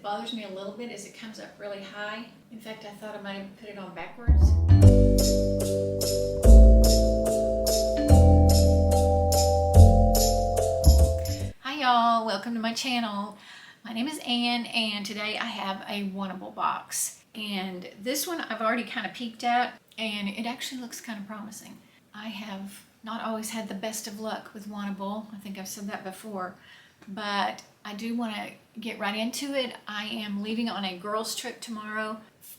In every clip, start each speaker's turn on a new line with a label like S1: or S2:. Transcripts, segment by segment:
S1: bothers me a little bit is it comes up really high. In fact, I thought I might have put it on backwards. Hi y'all, welcome to my channel. My name is Ann and today I have a Wantable box. And this one I've already kind of peeked at and it actually looks kind of promising. I have not always had the best of luck with Wantable. I think I've said that before, but I do want to get right into it. I am leaving on a girls trip tomorrow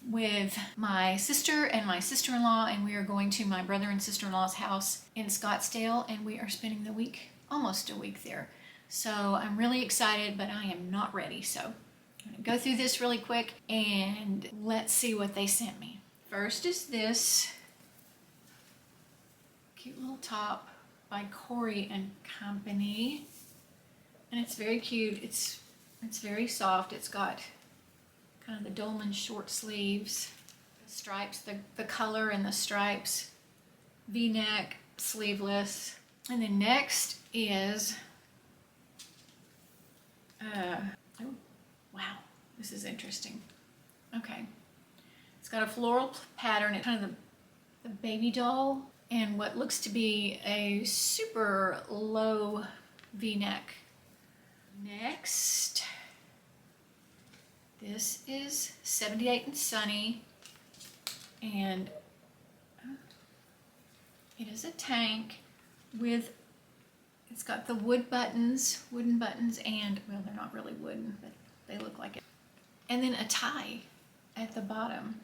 S1: with my sister and my sister-in-law, and we are going to my brother and sister-in-law's house in Scottsdale, and we are spending the week, almost a week there. So I'm really excited, but I am not ready. So I'm going to go through this really quick and let's see what they sent me. First is this cute little top by Corey and Company. And it's very cute. It's very soft. It's got kind of the dolman short sleeves, the stripes, the color and the stripes, V-neck, sleeveless. And then next is, oh, wow, this is interesting. Okay, it's got a floral pattern. It's kind of the baby doll and what looks to be a super low V-neck. Next, this is 78 and Sunny, and it is a tank with, it's got the wooden buttons, and, well, they're not really wooden, but they look like it. And then a tie at the bottom.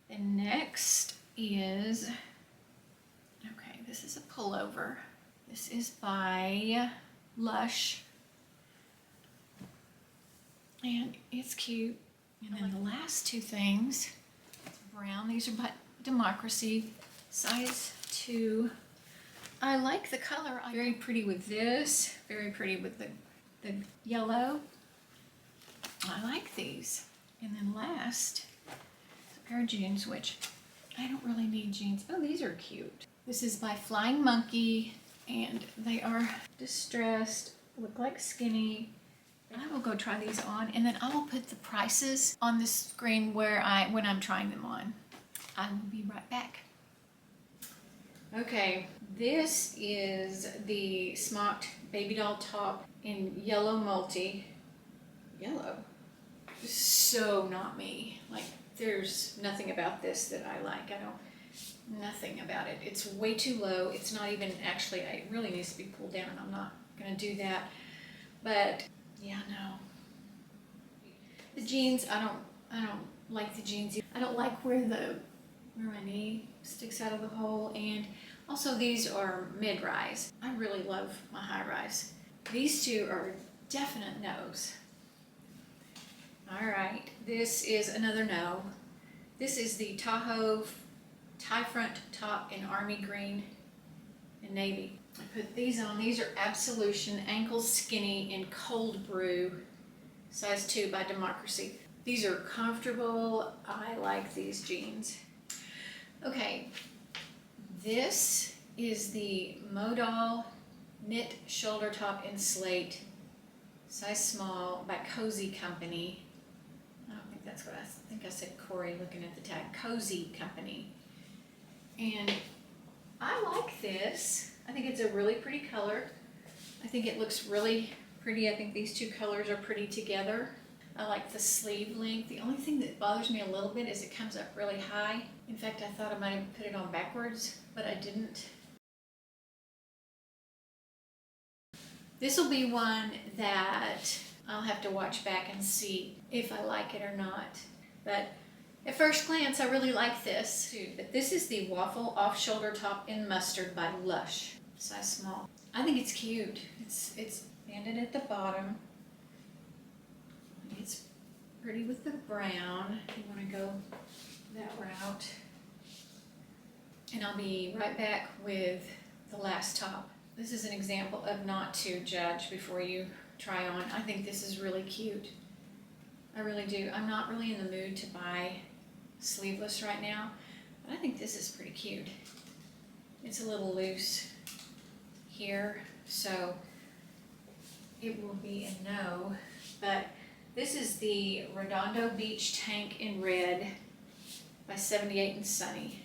S1: And next is, okay, this is a pullover. This is by Lush. And it's cute. And then the last two things, brown, these are by Democracy, size 2. I like the color. Very pretty with this, very pretty with the yellow. I like these. And then last, a pair of jeans, which I don't really need jeans. Oh, these are cute. This is by Flying Monkey, and they are distressed, look like skinny. I will go try these on, and then I will put the prices on the screen when I'm trying them on. I will be right back. Okay, this is the Smocked baby doll top in yellow multi. Yellow? So not me. Like, there's nothing about this that I like. Nothing about it. It's way too low. It's not even, actually, it really needs to be pulled down. I'm not gonna do that. But yeah, no. The jeans, I don't like the jeans. I don't like where my knee sticks out of the hole, and also these are mid-rise. I really love my high-rise. These two are definite no's. All right, this is another no. This is the Tahoe tie front top in army green and navy. I put these on. These are Absolution ankle skinny in cold brew, size 2 by Democracy. These are comfortable. I like these jeans. Okay, this is the Modal knit shoulder top in slate, size small by Cozy Company. I don't think that's what I think I said Corey looking at the tag. Cozy Company. And I like this. I think it's a really pretty color. I think it looks really pretty. I think these two colors are pretty together. I like the sleeve length. The only thing that bothers me a little bit is it comes up really high. In fact, I thought I might have put it on backwards, but I didn't. This will be one that I'll have to watch back and see if I like it or not. But at first glance, I really like this too. But this is the Waffle off-shoulder top in mustard by Lush, size small. I think it's cute. It's banded at the bottom. It's pretty with the brown if you want to go that route. And I'll be right back with the last top. This is an example of not to judge before you try on. I think this is really cute. I really do. I'm not really in the mood to buy sleeveless right now, but I think this is pretty cute. It's a little loose here, so it will be a no, but This is the Redondo Beach Tank in red by 78 and Sunny.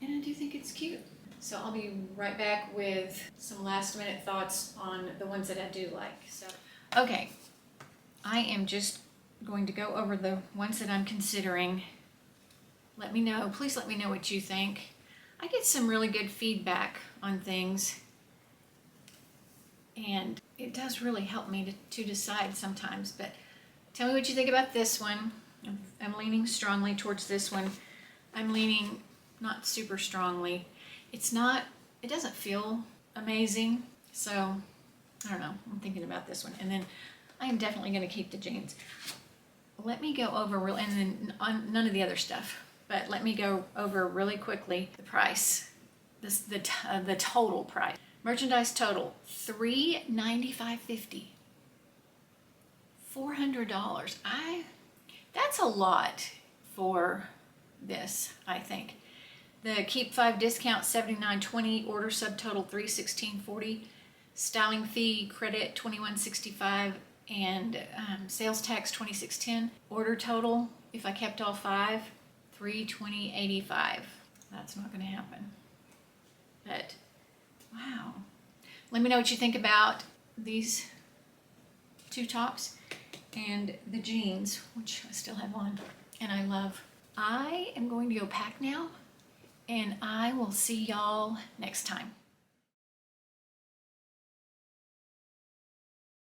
S1: And I do think it's cute. So I'll be right back with some last minute thoughts on the ones that I do like. So, okay, I am just going to go over the ones that I'm considering. Let me know, please let me know what you think. I get some really good feedback on things, and it does really help me to decide sometimes. But tell me what you think about this one. I'm leaning strongly towards this one. I'm leaning not super strongly. It doesn't feel amazing, so I don't know. I'm thinking about this one, and then I am definitely going to keep the jeans. Let me go over and then on none of the other stuff, but let me go over really quickly the price, the total price. Merchandise total $395.50. $400. That's a lot for this, I think. The Keep 5 discount $79.20, order subtotal $316.40, styling fee credit $21.65, and sales tax $26.10. Order total, if I kept all 5, $320.85. That's not going to happen. But wow. Let me know what you think about these two tops and the jeans, which I still have on and I love. I am going to go pack now, and I will see y'all next time.